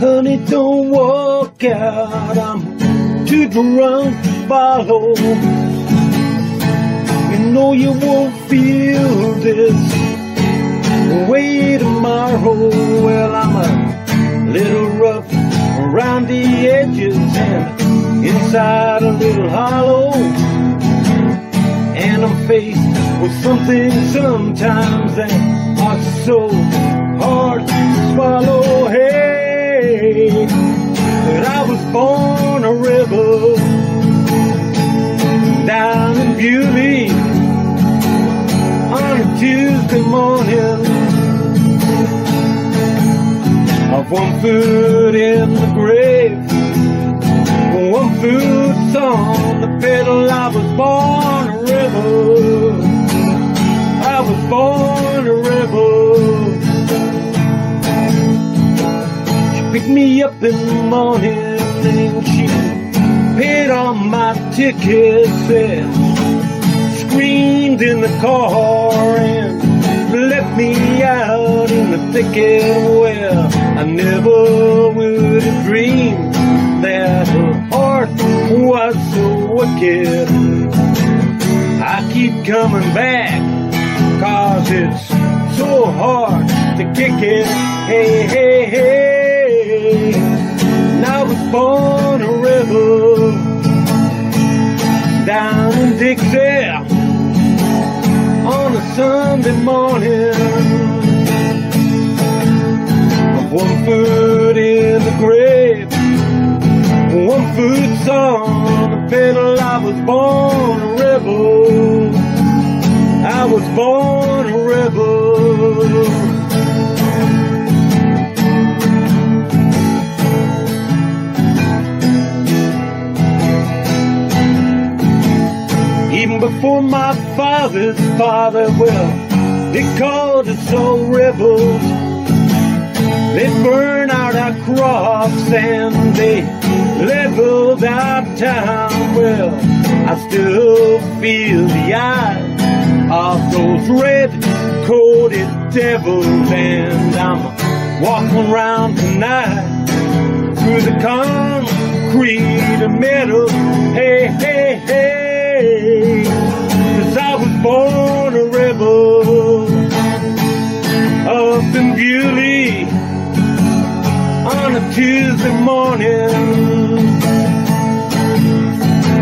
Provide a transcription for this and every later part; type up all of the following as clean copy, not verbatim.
Honey, don't walk out, I'm too drunk to follow. You know you won't feel this way tomorrow. Well, I'm a little rough around the edges and inside a little hollow. And I'm faced with something sometimes that are so hard to swallow. Hey, but I was born a rebel down in Beauty on a Tuesday morning. Of 1 foot in the grave, 1 foot's on the pedal. I was born a rebel. I was born a rebel. She picked me up in the morning and she paid on my tickets and screamed in the car and left me out in the thicket. Well, I never would have dreamed that her heart was so wicked. I keep coming back 'cause it's so hard to kick it. Hey, hey, hey, and I was born a rebel down in Dixie on a Sunday morning. Of 1 foot in the grave, 1 foot's on the pedal. I was born a rebel. I was born a rebel. Even before my father's father, well, they called us all rebels. They burned out our crops and they leveled our town. Well, I still feel the eyes of those red-coated devils, and I'm walking around tonight through the concrete and metal. Hey, hey, hey, 'cause I was born a rebel up in Beauty on a Tuesday morning.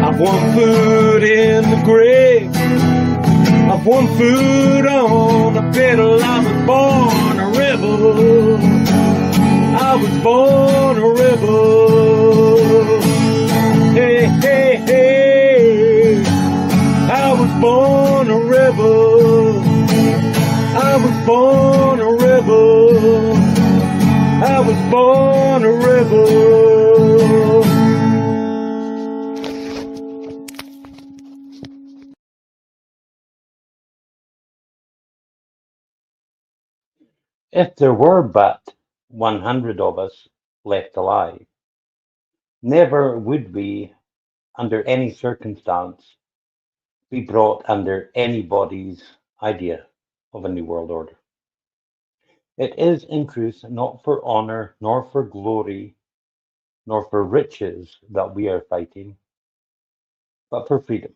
I've 1 foot in the grave, I've 1 foot on the pedal. I was born a rebel. I was born a rebel. Hey, hey, hey, I was born a rebel. I was born a rebel. I was born a rebel. If there were but 100 of us left alive, never would we, under any circumstance, be brought under anybody's idea of a new world order. It is in truth not for honor, nor for glory, nor for riches that we are fighting, but for freedom,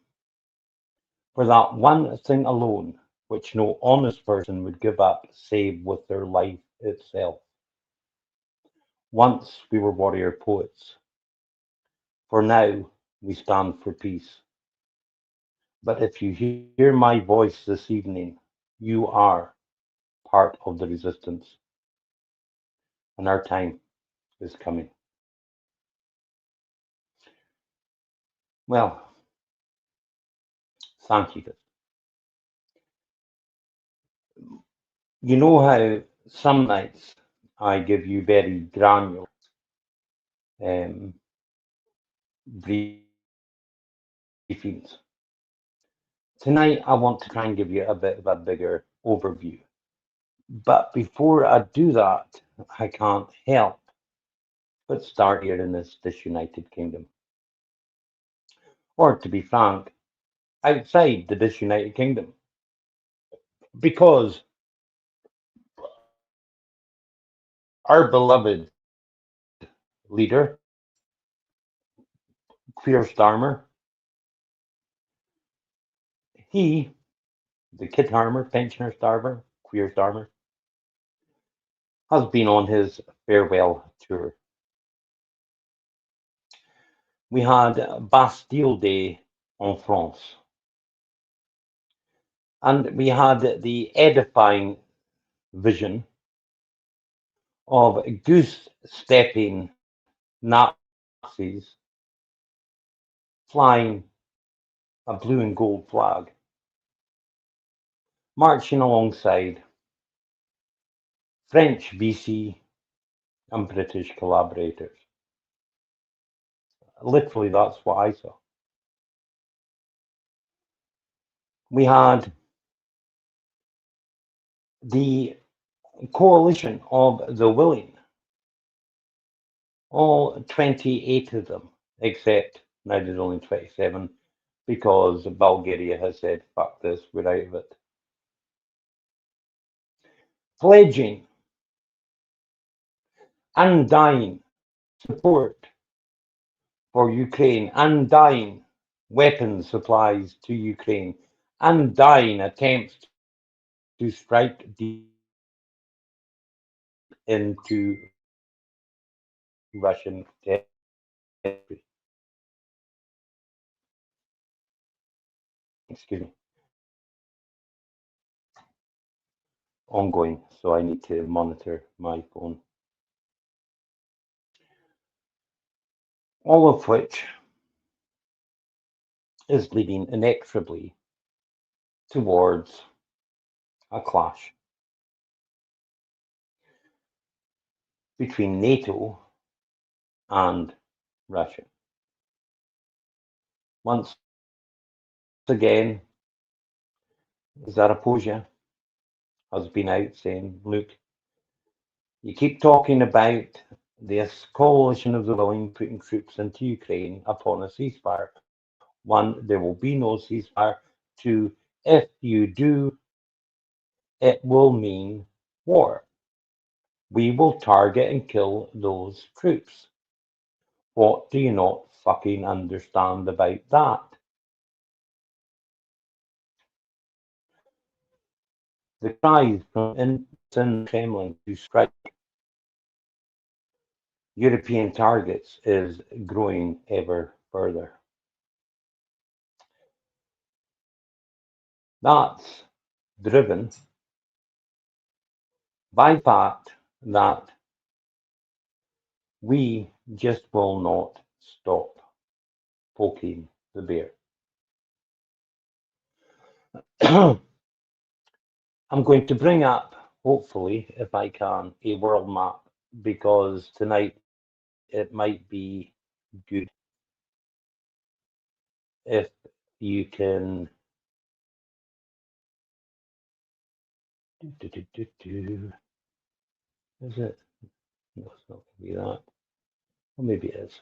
for that one thing alone which no honest person would give up save with their life itself. Once we were warrior poets, for now we stand for peace. But if you hear my voice this evening, you are part of the resistance, and our time is coming. Well, thank you. You know how some nights I give you very granular um, briefings. Tonight, I want to try and give you a bit of a bigger overview. But before I do that, I can't help but start here in this disunited kingdom. Or to be frank, outside the disunited kingdom. Because our beloved leader, queer Starmer. He, the kid farmer, pensioner starver, queer Starmer, has been on his farewell tour. We had Bastille Day en France, and we had the edifying vision of goose stepping Nazis flying a blue and gold flag, marching alongside French VC and British collaborators. Literally, that's what I saw. We had the coalition of the willing, all 28 of them, except now there's only 27 because Bulgaria has said, fuck this, we're out of it. Pledging undying support for Ukraine, undying weapons supplies to Ukraine, undying attempts to strike deep into Russian territory. Excuse me. Ongoing, so I need to monitor my phone. All of which is leading inexorably towards a clash between NATO and Russia. Once again, Zaraporizhia has been out saying, look, you keep talking about this coalition of the willing putting troops into Ukraine upon a ceasefire. One, there will be no ceasefire. Two, if you do, it will mean war. We will target and kill those troops. What do you not fucking understand about that? The cries from in Kremlin to strike European targets is growing ever further. That's driven by the fact that we just will not stop poking the bear. I'm going to bring up, hopefully, if I can, a world map because tonight it might be good if you can. Is it? No, it's not going to be that. Or maybe it is.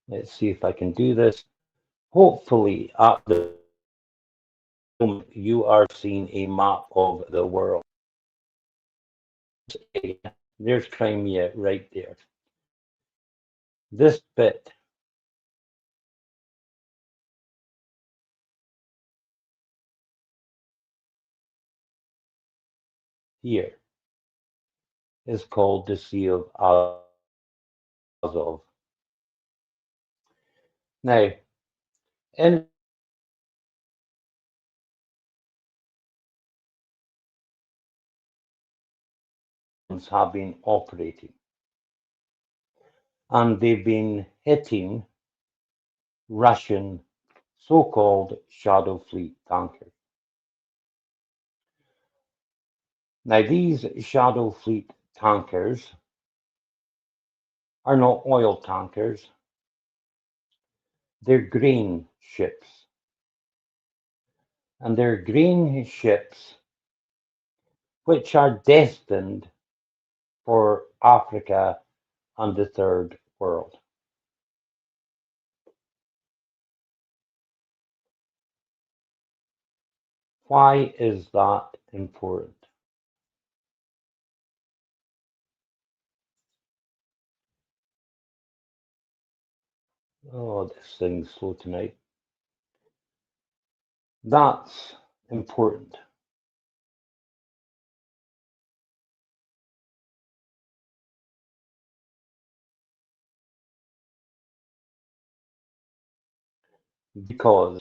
Let's see if I can do this. Hopefully, at the moment, you are seeing a map of the world. There's Crimea right there. This bit here is called the Sea of Azov. Now, in have been operating and they've been hitting Russian so-called shadow fleet tankers. Now, these shadow fleet tankers are not oil tankers, they're grain ships. And they're grain ships which are destined for Africa and the third world. Why is that important? Oh, this thing's slow tonight. That's important because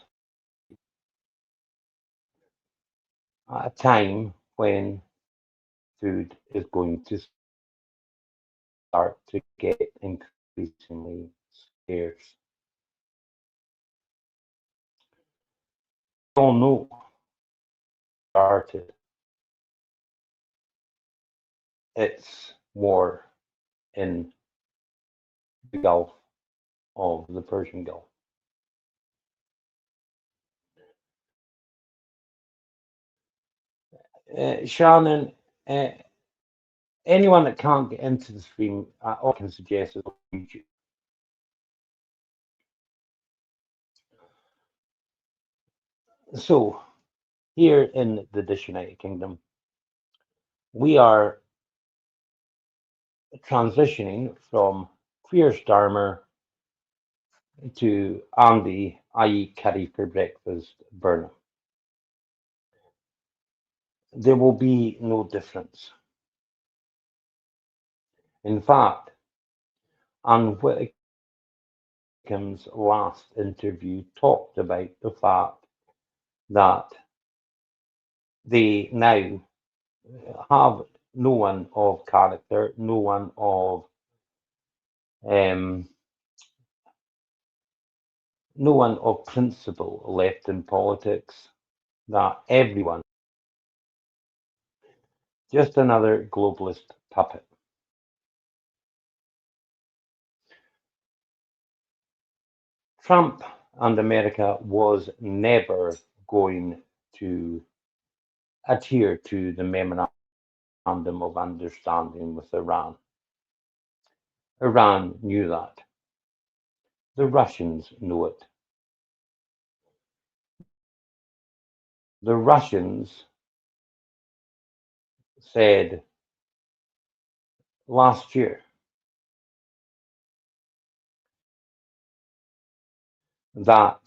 at a time when food is going to start to get increasingly scarce, we all know started its war in the Gulf of the Persian Gulf. Shannon, uh, anyone that can't get into the stream, all I can suggest is YouTube. So, here in the United Kingdom, we are transitioning from Queer Starmer to Andy, I eat curry for breakfast, Burnham. There will be no difference. In fact, Anne Whitcomb's last interview talked about the fact that they now have no one of character, no one of um, no one of principle left in politics. That everyone, just another globalist puppet. Trump and America was never going to adhere to the memorandum of understanding with Iran. Iran knew that. The Russians knew it. The Russians said last year that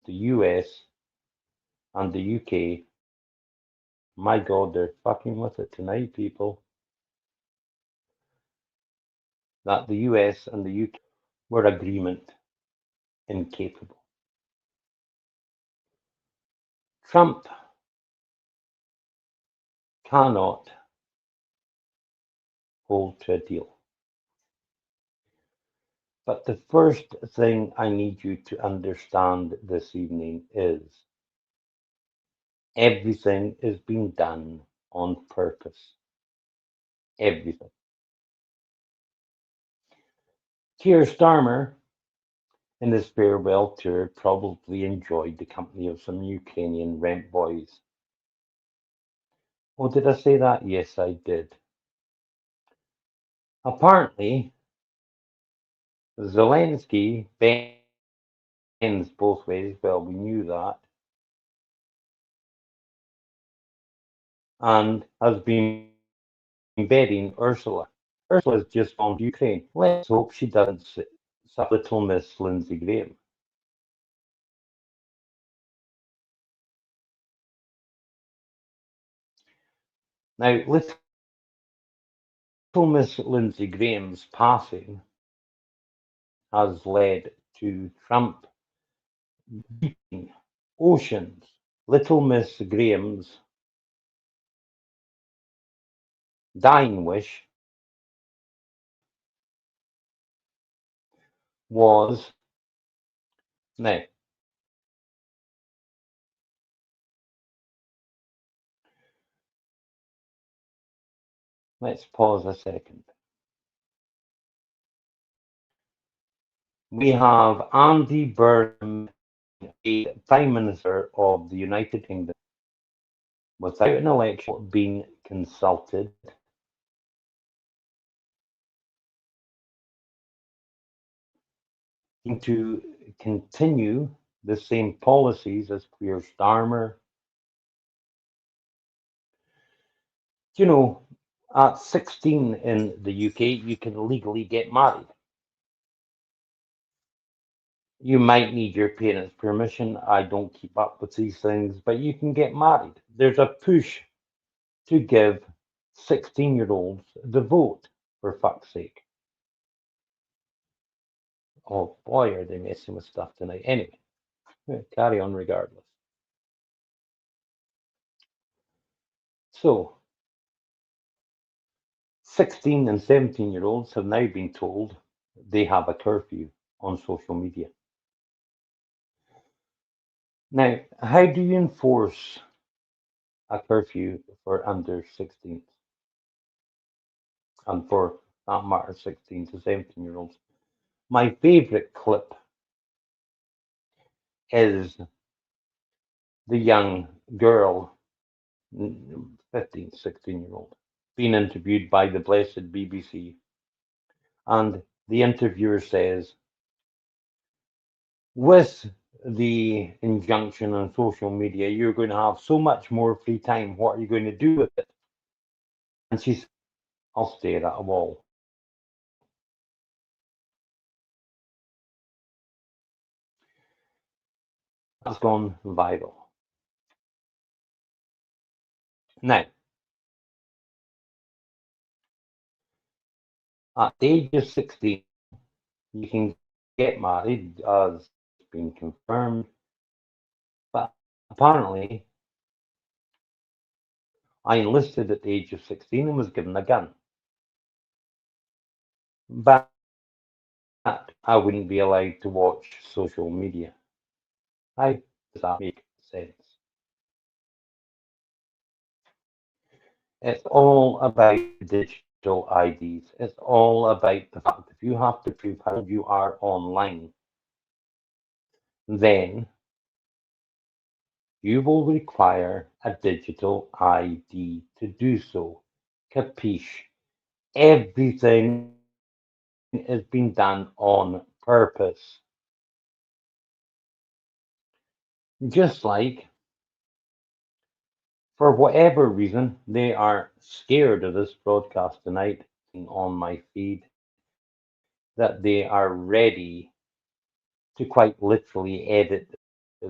the US and the UK, my God, they're fucking with it tonight, people, that the US and the UK were agreement incapable. Trump cannot hold to a deal. But the first thing I need you to understand this evening is everything is being done on purpose. Everything. Keir Starmer, in his farewell tour, probably enjoyed the company of some Ukrainian rent boys. Oh, did I say that? Yes, I did. Apparently, Zelensky bends both ways. Well, we knew that. And has been embedding Ursula. Ursula's just gone to Ukraine. Let's hope she doesn't little Miss Lindsey Graham. Now, little Miss Lindsey Graham's passing has led to Trump beating oceans. Little Miss Graham's dying wish was now, let's pause a second. We have Andy Burnham, the Prime Minister of the United Kingdom, without an election being consulted, to continue the same policies as Keir Starmer. You know, at 16 in the UK, you can legally get married. You might need your parents' permission. I don't keep up with these things, but you can get married. There's a push to give 16-year-olds the vote, for fuck's sake. Oh boy, are they messing with stuff tonight. Anyway, carry on regardless. So, 16 and 17-year-olds have now been told they have a curfew on social media. Now, how do you enforce a curfew for under 16s and for that matter 16 to 17-year-olds? My favorite clip is the young girl, 15, 16-year-old, being interviewed by the blessed BBC. And the interviewer says, with the injunction on social media, you're going to have so much more free time. What are you going to do with it? And she said, I'll stare at a wall. That's gone viral. Now, at the age of 16, you can get married, as been confirmed, but apparently I enlisted at the age of 16 and was given a gun. But I wouldn't be allowed to watch social media. How does that make sense? It's all about digital IDs. It's all about the fact if you have to prove how you are online, then you will require a digital ID to do so. Capiche? Everything is being done on purpose. Just like, for whatever reason, they are scared of this broadcast tonight on my feed, that they are ready to quite literally edit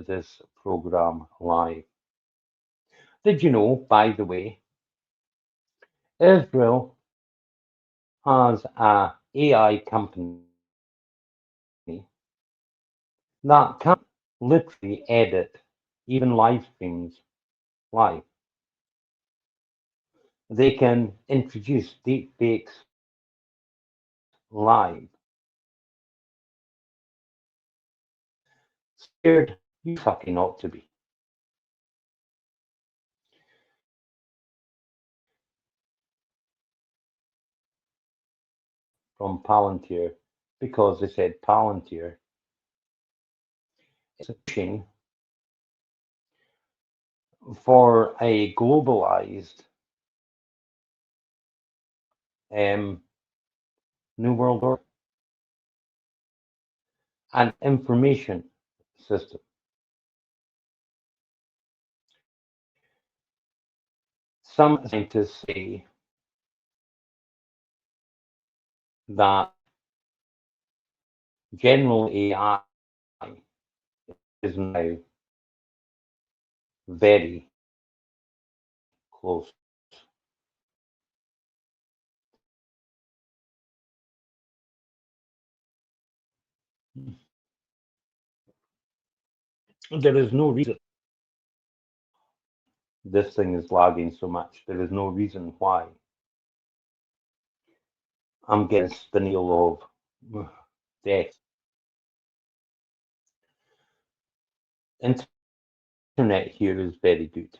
this program live. Did you know, by the way, Israel has a AI company that can literally edit even live streams live. They can introduce deepfakes live. Scared? You fucking ought to be. From Palantir, because they said Palantir is pushing for a globalized um, New World Order, an information system. Some scientists say that general AI is now very close. There is no reason this thing is lagging so much. There is no reason why I'm getting the needle of death. Internet here is very good.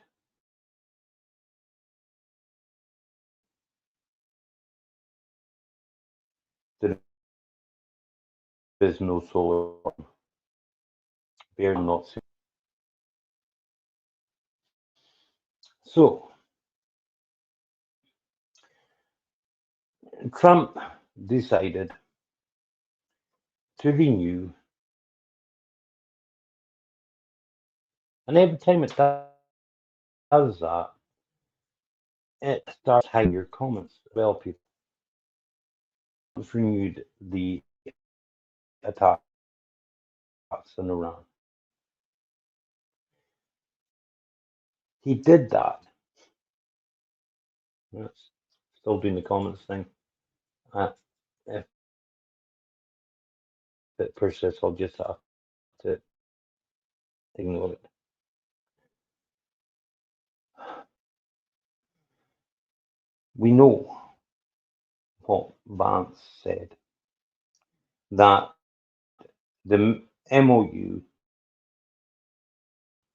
There is no solar. They're not. So Trump decided to renew And every time it does that, it starts hiding your comments. Well, people renewed the attacks in Iran. He did that. It's still doing the comments thing. If it persists, I'll just have to ignore it. We know what Vance said, that the MOU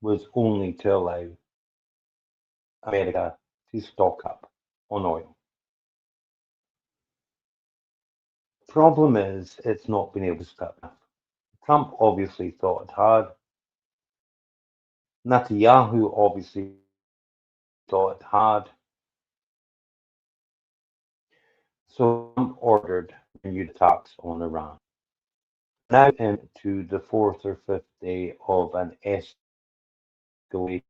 was only to allow America to stock up on oil. Problem is, it's not been able to stop enough. Trump obviously thought it had. Netanyahu obviously thought it had. So Trump ordered renewed attacks on Iran. Now into the fourth or fifth day of an escalating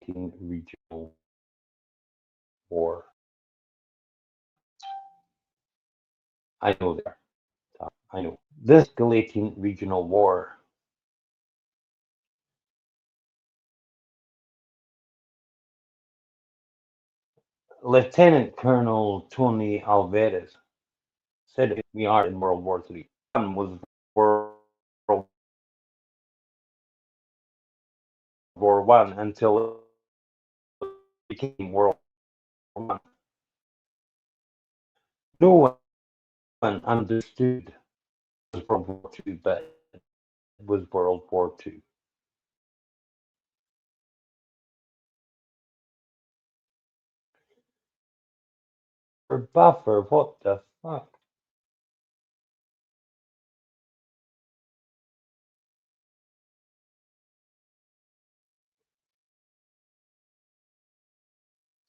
regional war. I know there. I know. This escalating regional war Lieutenant Colonel Tony Alvarez said we are in World War III. One was World War One until it became World War One. No one understood it was World War Two, but it was World War Two. For buffer, what the fuck?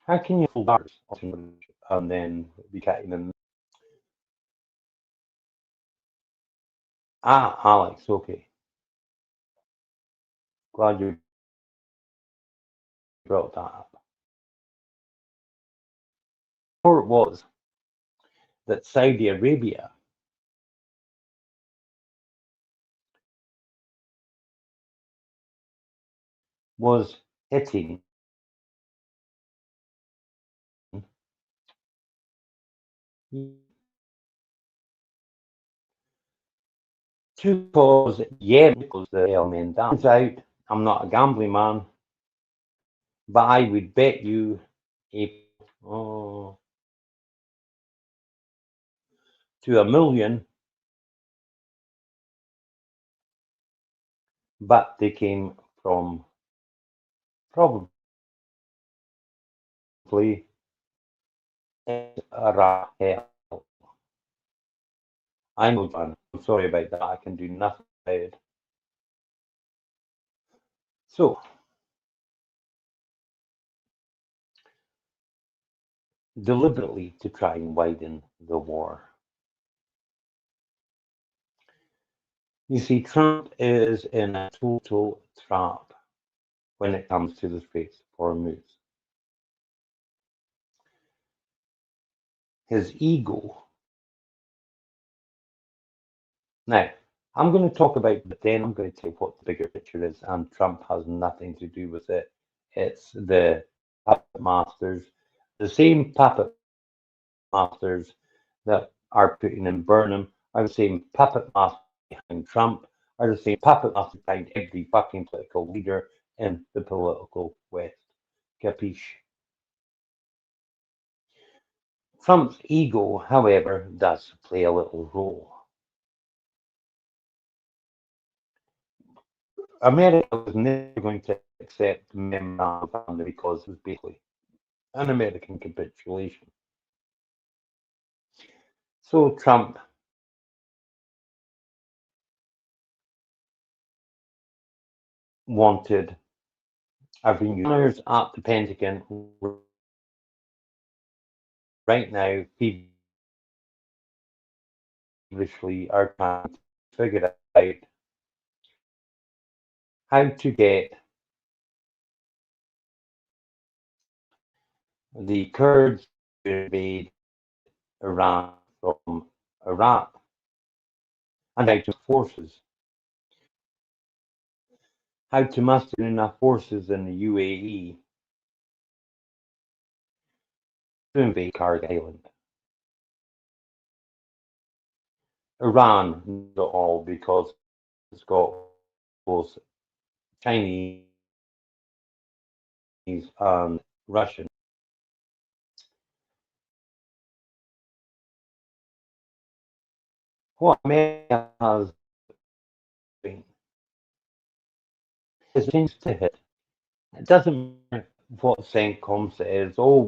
How can you hold ours and then be cutting them? Ah, Alex, okay. Glad you brought that up. Or it was that Saudi Arabia was hitting to cause Yemen because the airmen down. Turns out I'm not a gambling man, but I would bet you oh, to 1 million, but they came from probably Iraq. I know, John. I'm sorry about that. I can do nothing about it. So, deliberately to try and widen the war. You see, Trump is in a total trap when it comes to the Straits of Hormuz. His ego. Now, I'm going to talk about, but then I'm going to tell you what the bigger picture is, and Trump has nothing to do with it. It's the puppet masters, the same puppet masters that are putting in Burnham are the same puppet masters behind Trump, are the same puppet masters behind every fucking political leader in the political West. Capiche? Trump's ego, however, does play a little role. America was never going to accept the memorandum of family because it was basically an American capitulation. So Trump wanted a renewal at the Pentagon right now feverishly are trying to figure out how to get the Kurds to invade Iran from Iraq, and how to forces, how to muster enough forces in the UAE to invade Kharg Island. Iran knows it all because it's got both Chinese and Russian. What America has been is changed to hit. It doesn't matter what CENTCOM says. Oh,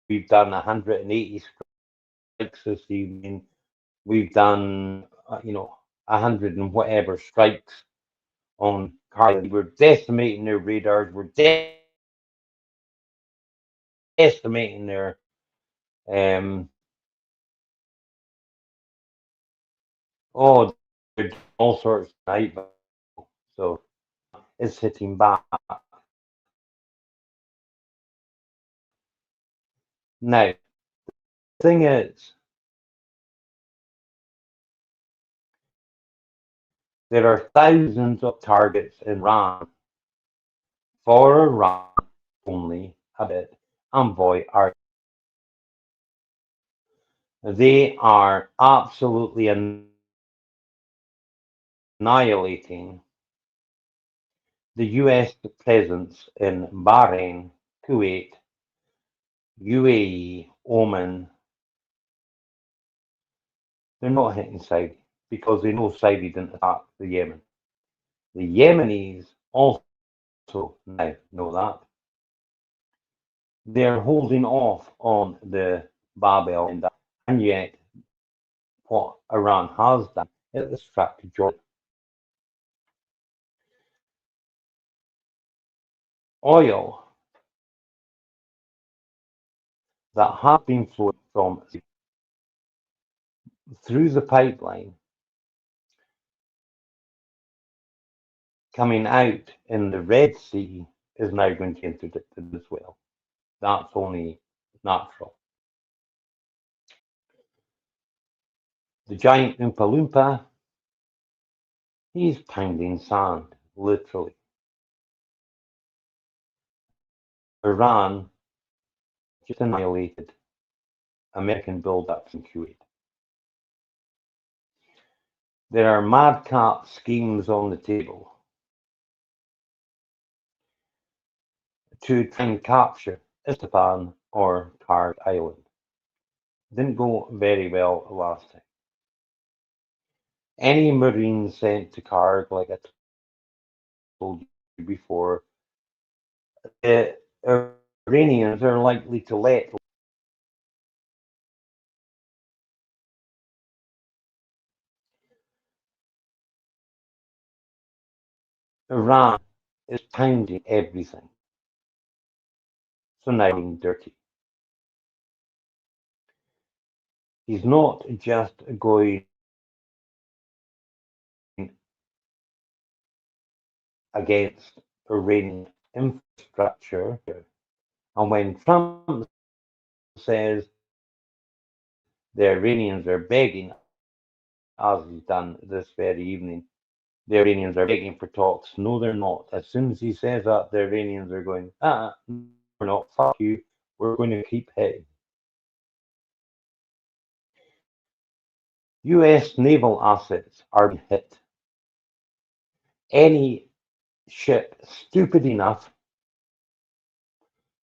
we've done 180 strikes this evening. We've done, 100 and whatever strikes on Carly. We're decimating their radars. We're decimating their um. Oh, they're doing all sorts of night. So it's hitting back. Now, the thing is, there are thousands of targets in Iran for Iran only a bit envoy are they are absolutely annihilating the US presence in Bahrain, Kuwait, UAE, Oman. They're not hitting Saudi because they know Saudi didn't attack the Yemen. The Yemenis also now know that. They're holding off on the Babel and yet what Iran has done is distracted Jordan. Oil that have been flowing from through the pipeline coming out in the Red Sea is now going to be interdicted as well. That's only natural. The giant Oompa Loompa, he's pounding sand, literally. Iran just annihilated American build-ups in Kuwait. There are madcap schemes on the table to try and capture Isfahan or Kharg Island. Didn't go very well last time. Any Marines sent to Kharg, like I told you before, the Iranians are likely to let Iran is pounding everything. So now being dirty. He's not just going against Iranian infrastructure. And when Trump says the Iranians are begging, as he's done this very evening, the Iranians are begging for talks. No, they're not. As soon as he says that, the Iranians are going, we're not. Fuck you. We're going to keep hitting. US naval assets are being hit. Any ship stupid enough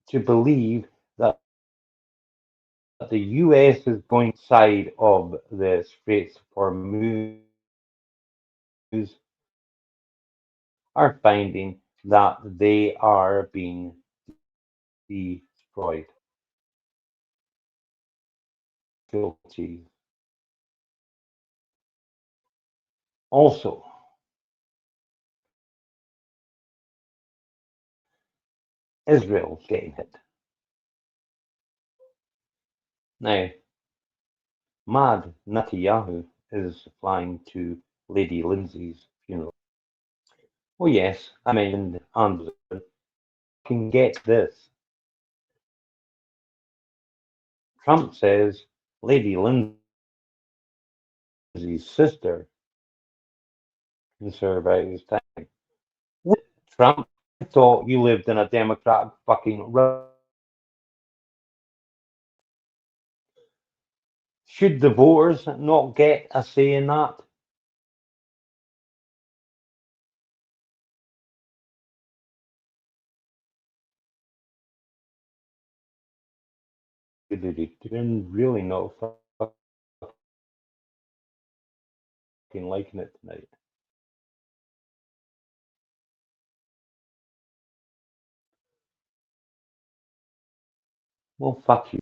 to believe that the US is going side of the Straits of Hormuz are finding that they are being destroyed. Also, Israel's getting hit. Now, Mad Netanyahu is flying to Lady Lindsay's funeral. Oh yes, I mentioned Anderson. Fucking get this. Trump says Lady Lindsay's sister can serve out his time. What, Trump? I thought you lived in a Democratic fucking should the voters not get a say in that? Didn't really not fucking liking it tonight. Well, fuck you.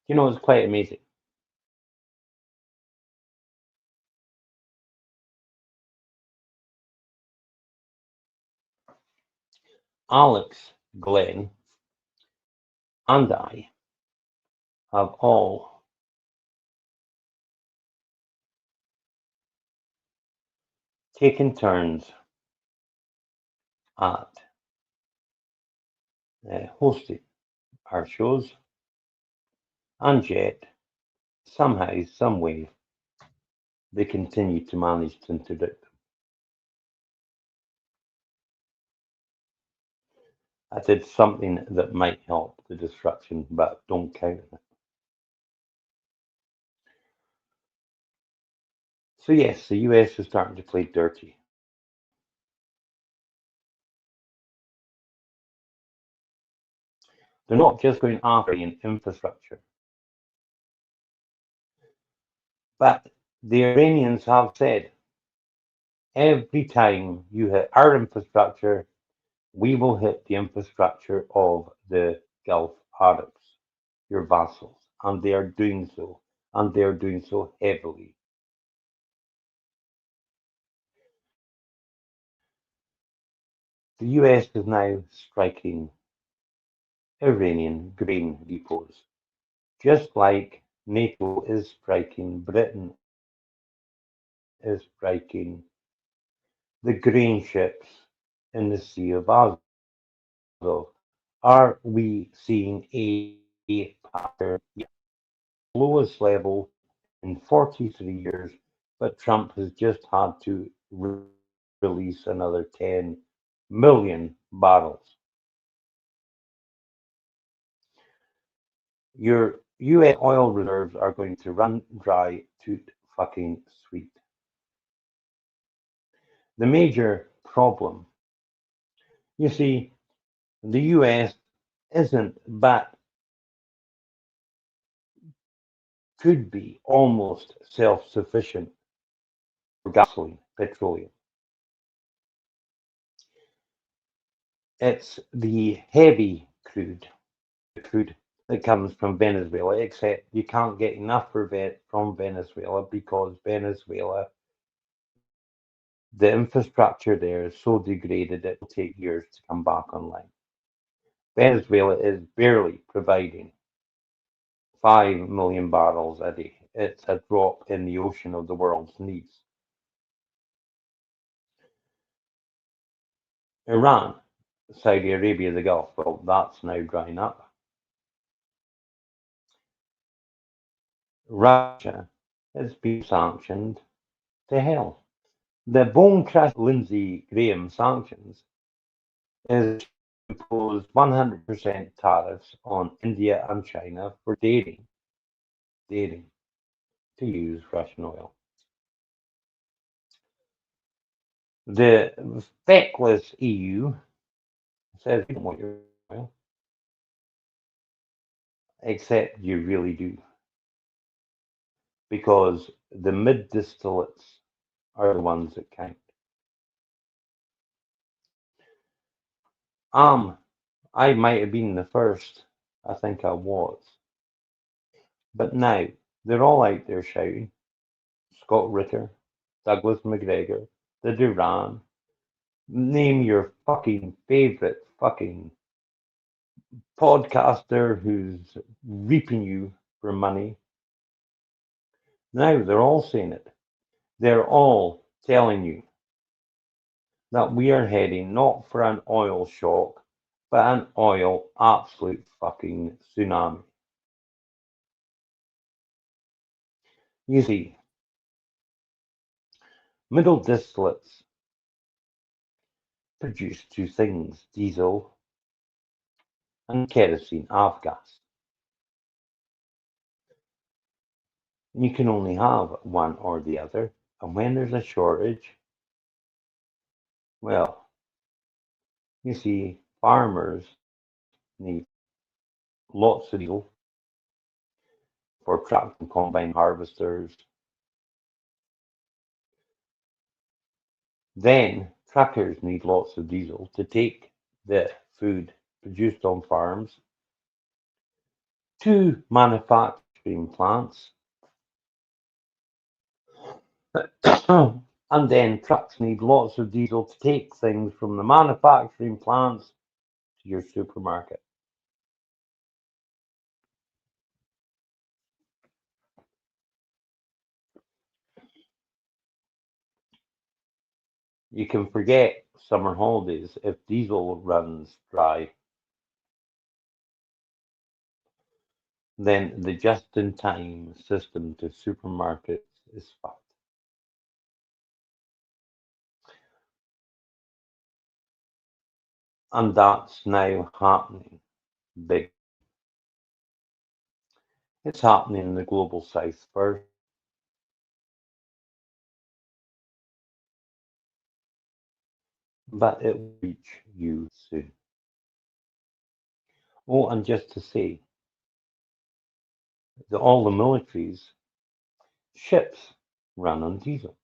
You know, it's quite amazing. Alex, Glenn, and I have all taken turns at hosting our shows, and yet, somehow, some way, they continue to manage to interdict them. I did something that might help the disruption, but don't count on it. So yes, the US is starting to play dirty. They're not just going after Iranian infrastructure, but the Iranians have said every time you hit our infrastructure, we will hit the infrastructure of the Gulf Arabs, your vassals, and they are doing so, and they are doing so heavily. The US is now striking Iranian grain depots, just like NATO is striking, Britain is striking the grain ships in the Sea of Azov. Are we seeing a pattern? Yeah, lowest level in 43 years, but Trump has just had to release another 10 million barrels. Your US oil reserves are going to run dry toot fucking sweet. The major problem, you see, the US isn't, but could be almost self sufficient for gasoline, petroleum. It's the heavy crude, the crude that comes from Venezuela, except you can't get enough from Venezuela because Venezuela, the infrastructure there is so degraded it will take years to come back online. Venezuela is barely providing 5 million barrels a day. It's a drop in the ocean of the world's needs. Iran, Saudi Arabia, the Gulf, well, that's now drying up. Russia has been sanctioned to hell. The bone crush Lindsey Graham sanctions is to impose 100% tariffs on India and China for daring to use Russian oil. The feckless EU says we don't want your oil, except you really do, because the mid distillates are the ones that count. I might have been the first, I think I was, but now they're all out there shouting. Scott Ritter, Douglas McGregor, the Duran, name your fucking favorite fucking podcaster who's reaping you for money. Now they're all saying it. They're all telling you that we are heading not for an oil shock, but an oil absolute fucking tsunami. You see, middle distillates produce two things: diesel and kerosene avgas. You can only have one or the other, and when there's a shortage, well, you see, farmers need lots of diesel for tractor and combine harvesters. Then truckers need lots of diesel to take the food produced on farms to manufacturing plants. And then trucks need lots of diesel to take things from the manufacturing plants to your supermarket. You can forget summer holidays if diesel runs dry, then the just in time system to supermarkets is fucked. And that's now happening big. It's happening in the global south first, but it will reach you soon. Oh, and just to say that all the militaries, ships run on diesel.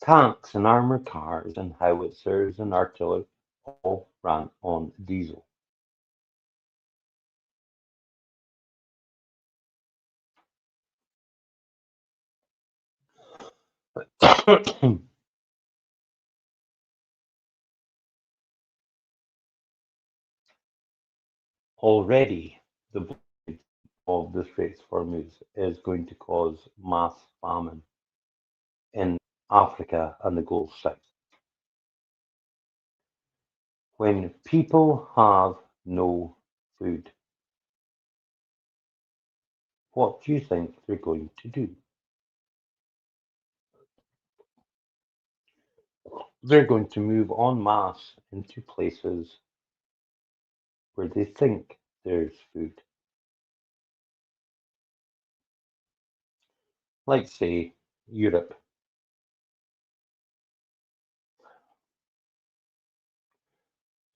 Tanks and armored cars and howitzers and artillery all run on diesel. Already, the blockade of the Straits of Hormuz is going to cause mass famine in Africa and the global south. When people have no food, what do you think they're going to do? They're going to move en masse into places where they think there's food. Like, say, Europe.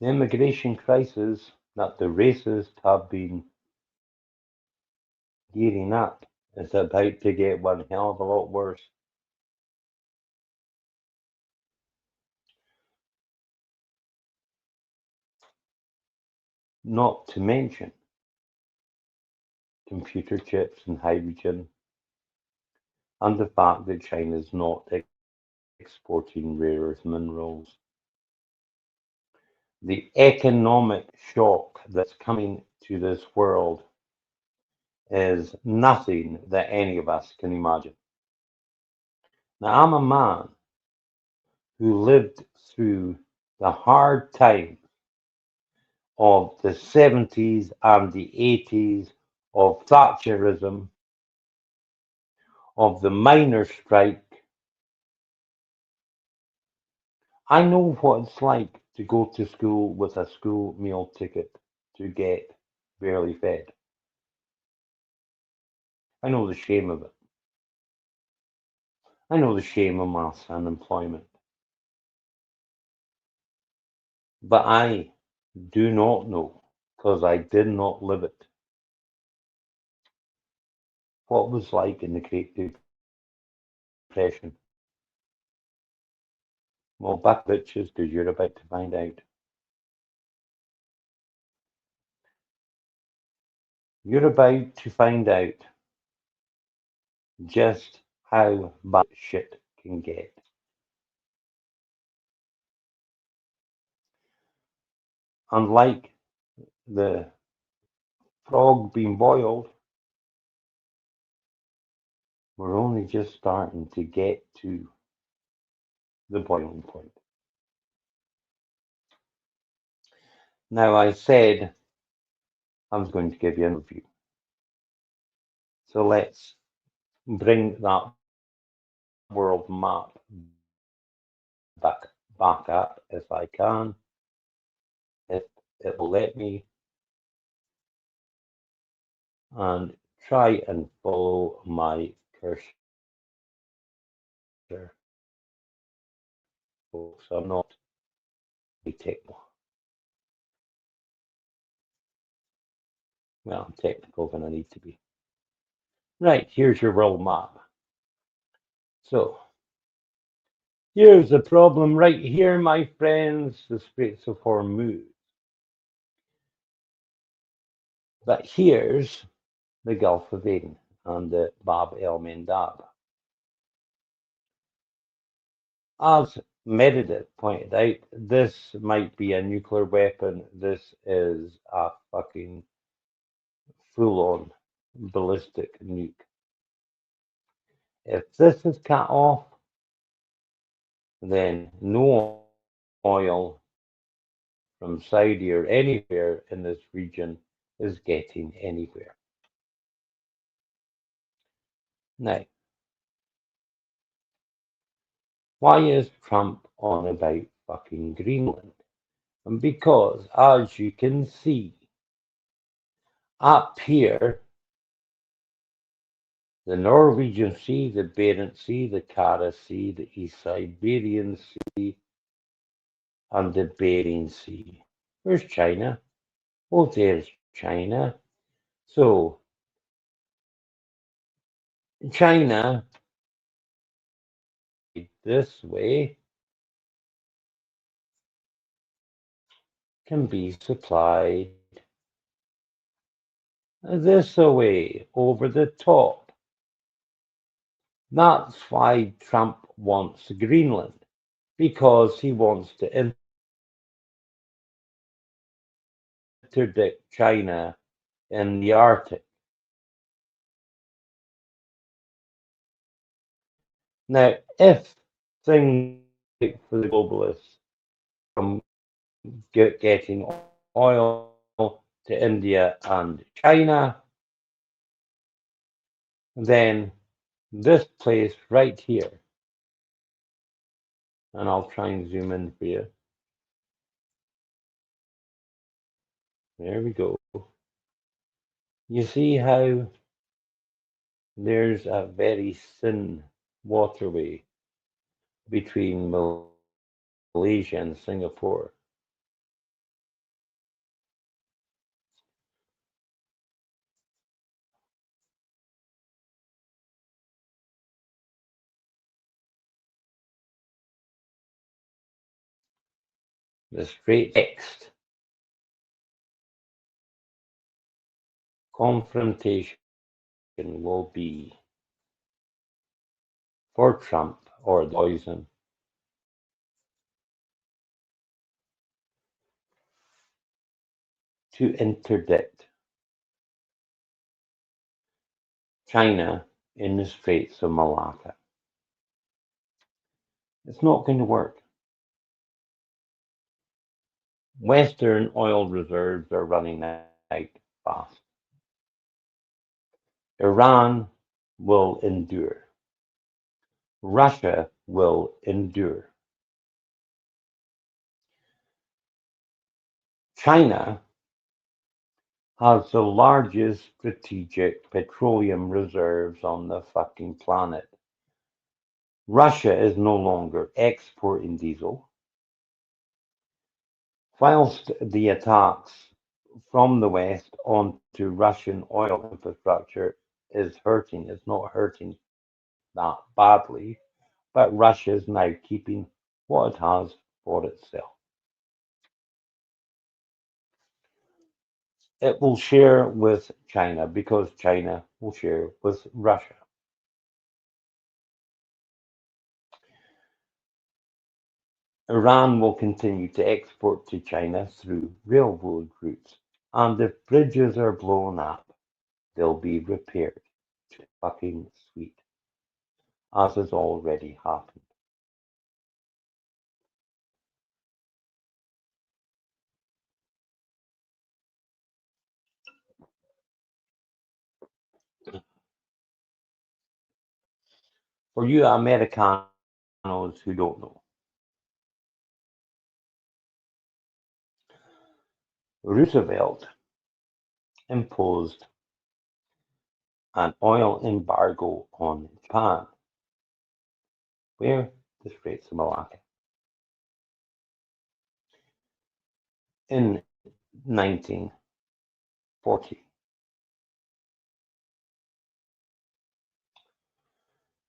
The immigration crisis that the racists have been gearing up is about to get one hell of a lot worse. Not to mention computer chips and hydrogen, and the fact that China is not exporting rare earth minerals. The economic shock that's coming to this world is nothing that any of us can imagine. Now, I'm a man who lived through the hard time of the 70s and the 80s, of Thatcherism, of the miners' strike. I know what it's like to go to school with a school meal ticket to get barely fed. I know the shame of it. I know the shame of mass unemployment. But I do not know, because I did not live it, what it was like in the Great Depression. Well, back bitches, because you're about to find out. You're about to find out just how bad shit can get. Unlike the frog being boiled, We're only just starting to get to the boiling point. Now, I said I was going to give you an overview. So let's bring that world map back up if I can, if it will let me, and try and follow my cursor. Folks, I'm not a technical. Well, I'm technical when I need to be. Right, here's your world map. So here's the problem right here, my friends, the Straits of Hormuz. But here's the Gulf of Aden and the Bab el Mandab. As Meredith pointed out, this might be a nuclear weapon. This is a fucking full-on ballistic nuke. If this is cut off, then no oil from Saudi or anywhere in this region is getting anywhere. Now, why is Trump on about fucking Greenland? And because, as you can see, up here, the Norwegian Sea, the Barents Sea, the Kara Sea, the East Siberian Sea, and the Bering Sea. Where's China? Oh, there's China. So, China, this way, can be supplied this way, over the top. That's why Trump wants Greenland, because he wants to interdict China in the Arctic. Now, if things for the globalists from getting oil to India and China, then this place right here, and I'll try and zoom in for you. There we go. You see how there's a very thin waterway between Malaysia and Singapore. The straight next confrontation will be for Trump or the poison to interdict China in the Straits of Malacca. It's not going to work. Western oil reserves are running out fast. Iran will endure. Russia will endure. China has the largest strategic petroleum reserves on the fucking planet. Russia is no longer exporting diesel, whilst the attacks from the West onto Russian oil infrastructure is hurting. It's not hurting that badly, but Russia is now keeping what it has for itself. It will share with China because China will share with Russia. Iran will continue to export to China through railroad routes, and if bridges are blown up, they'll be repaired. Fucking sweet. as has already happened. For you Americanos who don't know, Roosevelt imposed an oil embargo on Japan, where the Straits of Malacca, in 1940.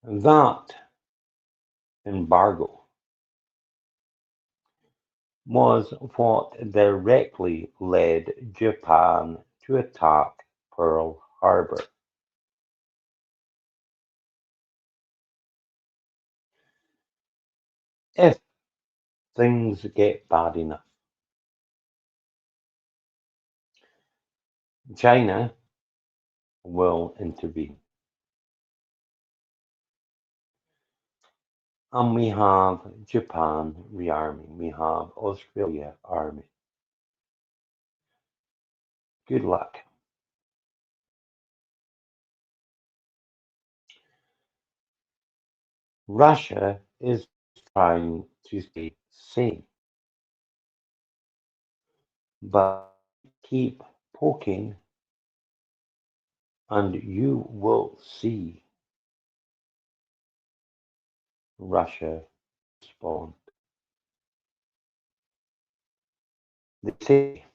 That embargo was what directly led Japan to attack Pearl Harbor. If things get bad enough, China will intervene. And we have Japan rearming, we have Australia army. Good luck. Russia is trying to stay sane, but keep poking and you will see Russia respond. They say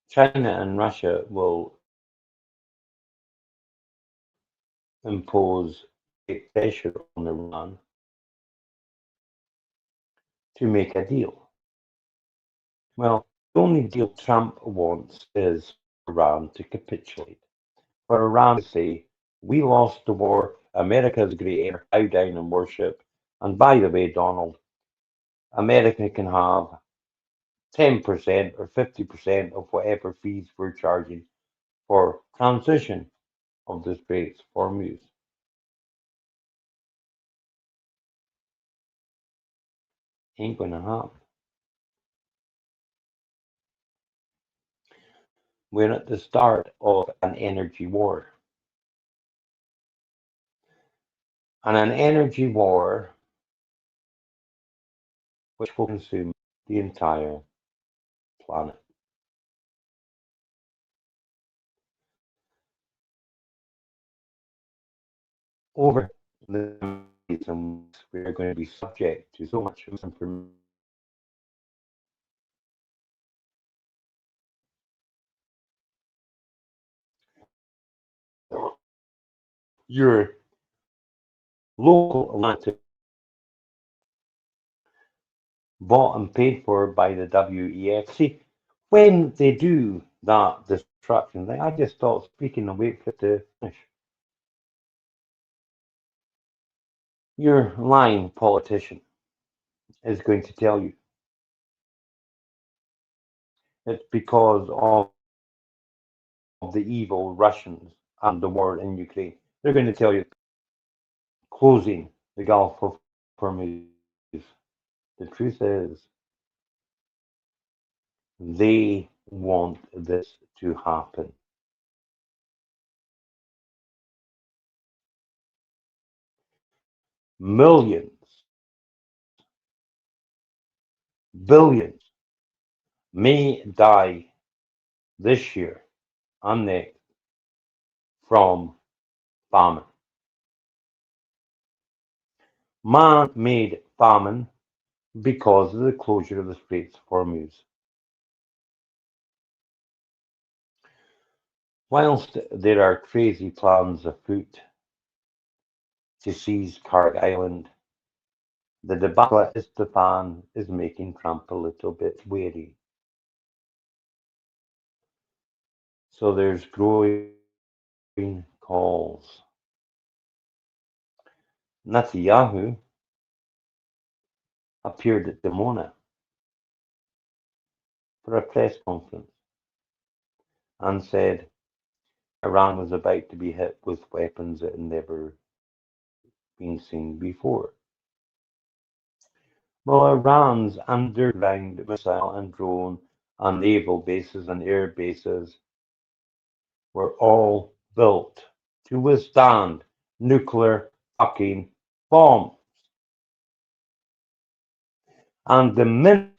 China and Russia will impose great pressure on Iran to make a deal. Well, the only deal Trump wants is Iran to capitulate. For Iran to say, we lost the war, America's great air, bow down and worship. And by the way, Donald, America can have 10% or 50% of whatever fees we're charging for transition of the Straits for Hormuz. Ain't gonna happen. We're at the start of an energy war. And an energy war which will consume the entire planet. Over the reasons we are going to be subject to so much misinformation. Your local Atlantic bought and paid for by the WEF. See, when they do that destruction thing, I just stop speaking and wait for it to finish. Your lying politician is going to tell you it's because of the evil Russians and the war in Ukraine. They're going to tell you closing the Gulf of Hormuz. The truth is, they want this to happen. Millions, billions may die this year and next from famine. Man-made famine because of the closure of the Straits of Hormuz. Whilst there are crazy plans afoot to seize Carg Island, the debacle at Isfahan is making Trump a little bit wary. So there's growing calls. Netanyahu appeared at Dimona for a press conference and said Iran was about to be hit with weapons that had never been seen before. Well, Iran's underground missile and drone and naval bases and air bases were all built to withstand nuclear fucking bombs. And the minute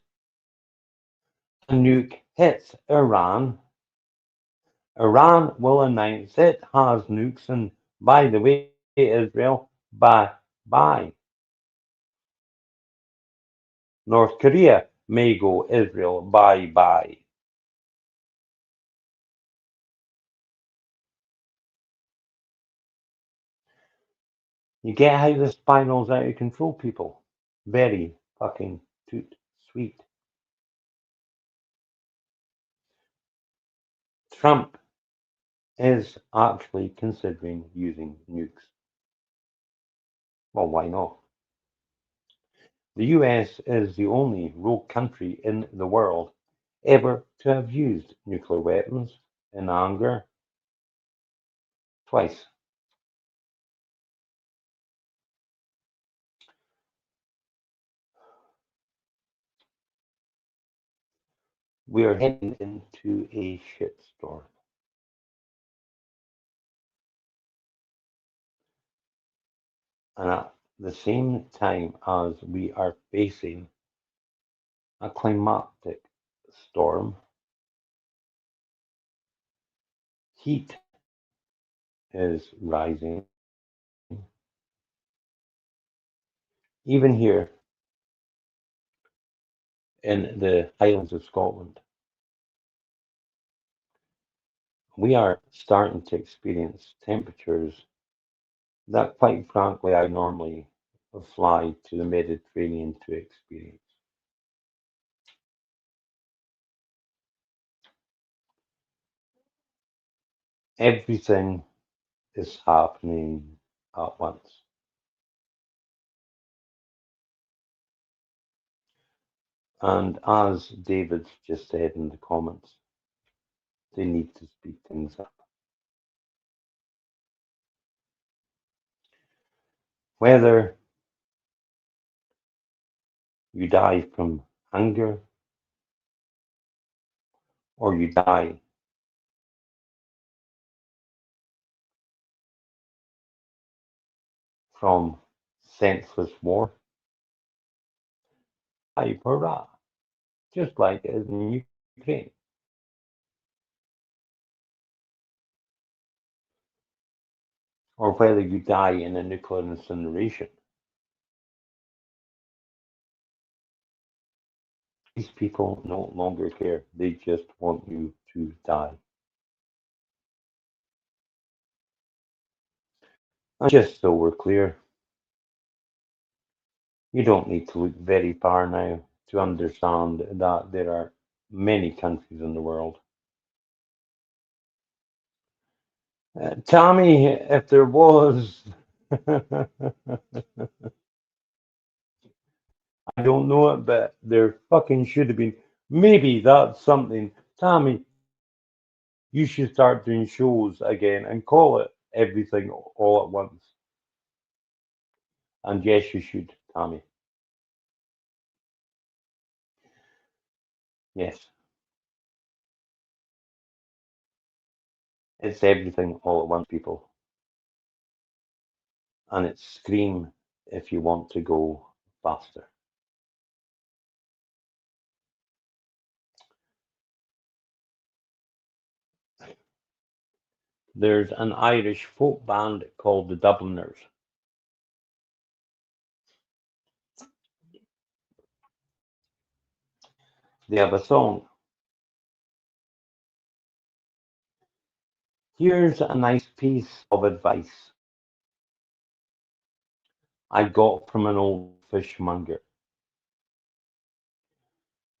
a nuke hits Iran, Iran will announce it has nukes, and by the way, Israel, bye. North Korea may go Israel, bye. You get how this spirals out of control, people. Very fucking toot sweet. Trump is actually considering using nukes. Well, why not? The US is the only rogue country in the world ever to have used nuclear weapons in anger twice. We are heading into a shitstorm. And at the same time as we are facing a climatic storm, heat is rising, even here in the Highlands of Scotland. We are starting to experience temperatures that, quite frankly, I normally fly to the Mediterranean to experience. Everything is happening at once. And as David just said in the comments, they need to speed things up. Whether you die from hunger or you die from senseless war, I hurrah, just like it is in Ukraine, or whether you die in a nuclear incineration. These people no longer care. They just want you to die. And just so we're clear, you don't need to look very far now to understand that there are many countries in the world. Tommy, if there was, I don't know it, but there fucking should have been. Maybe that's something. Tommy, you should start doing shows again and call it everything all at once. And yes, you should, Tommy. Yes, it's everything all at once, people. And it's Scream if you want to go faster. There's an Irish folk band called the Dubliners. They have a song. Here's a nice piece of advice I got from an old fishmonger.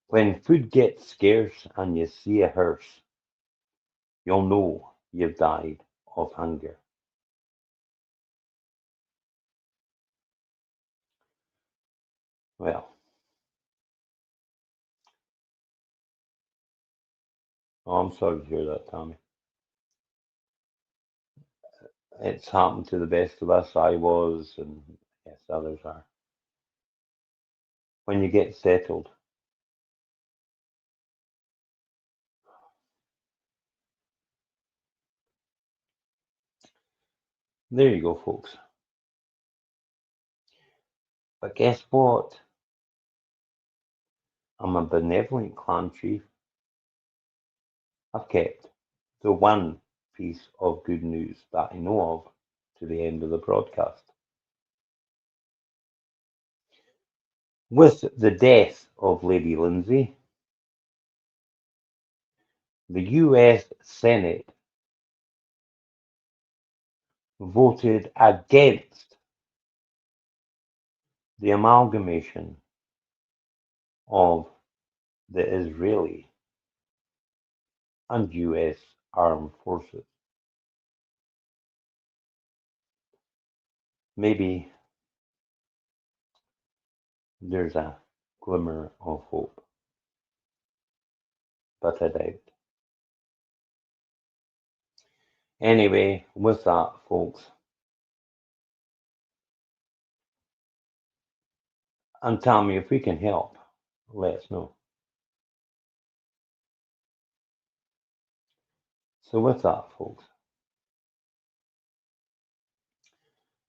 When food gets scarce and you see a hearse, you'll know you've died of hunger. Well, oh, I'm sorry to hear that, Tommy. It's happened to the best of us. I was, and yes, others are. When you get settled, there you go, folks. But guess what? I'm a benevolent clan chief. I've kept the one piece of good news that I know of to the end of the broadcast. With the death of Lady Lindsay, the US Senate voted against the amalgamation of the Israeli and US armed forces. Maybe there's a glimmer of hope, but I doubt. Anyway, with that, folks, and tell me if we can help, let us know. So with that, folks,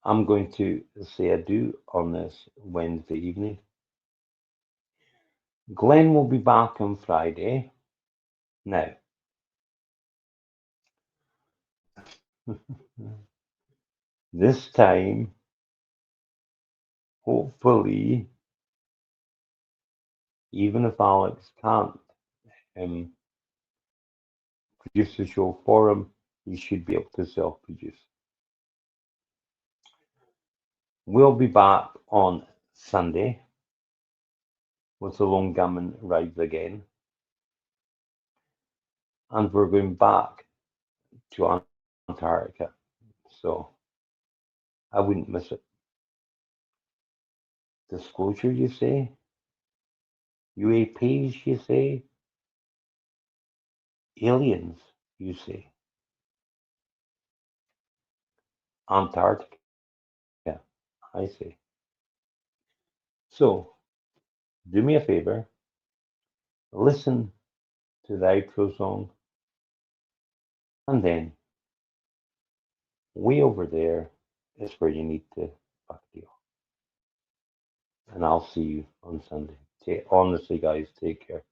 I'm going to say adieu on this Wednesday evening. Glenn will be back on Friday. Now, this time, hopefully, even if Alex can't produce the show for him, he should be able to self-produce. We'll be back on Sunday with the Lone Gunman rides again. And we're going back to Antarctica. So I wouldn't miss it. Disclosure, you say? UAPs, you say? Aliens, you say? Antarctica, I say. So, do me a favor, listen to the outro song, and then way over there is where you need to fuck deal. And I'll see you on Sunday. Honestly, guys, take care.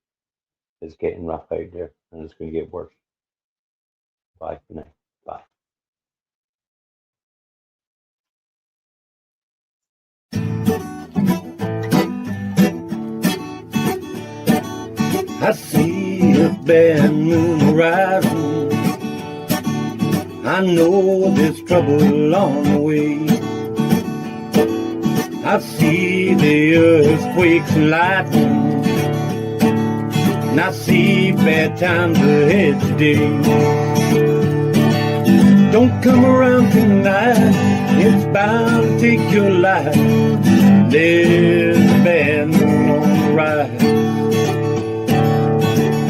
It's getting rough out there, and it's going to get worse. Bye for now. Bye. I see a bad moon rising. I know there's trouble on the way. I see the earthquakes and lightning, and I see bad times ahead today. Don't come around tonight, it's bound to take your life. There's a bad moon on the rise.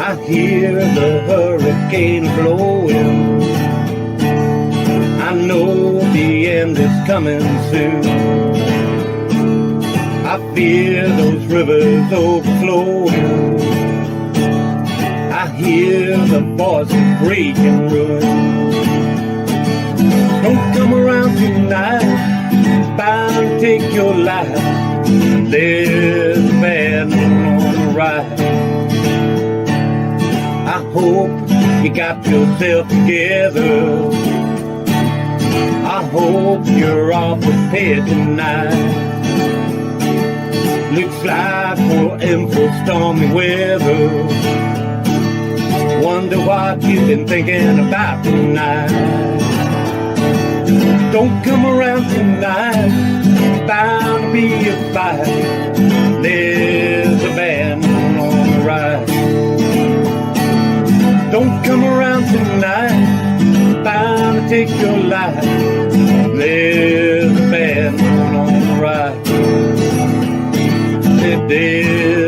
I hear the hurricane blowing. I know the end is coming soon. I fear those rivers overflowing. I hear the voices breaking ruin. Don't come around tonight, it's bound to take your life. There's a bad moon on the rise. I hope you got yourself together. I hope you're all prepared tonight. Looks like we're in for stormy weather. Wonder what you've been thinking about tonight. Don't come around tonight, it's bound to be a fight. There's a bad moon on the rise. Don't come around tonight, it's bound to take your life. There's a bad moon on the rise. There's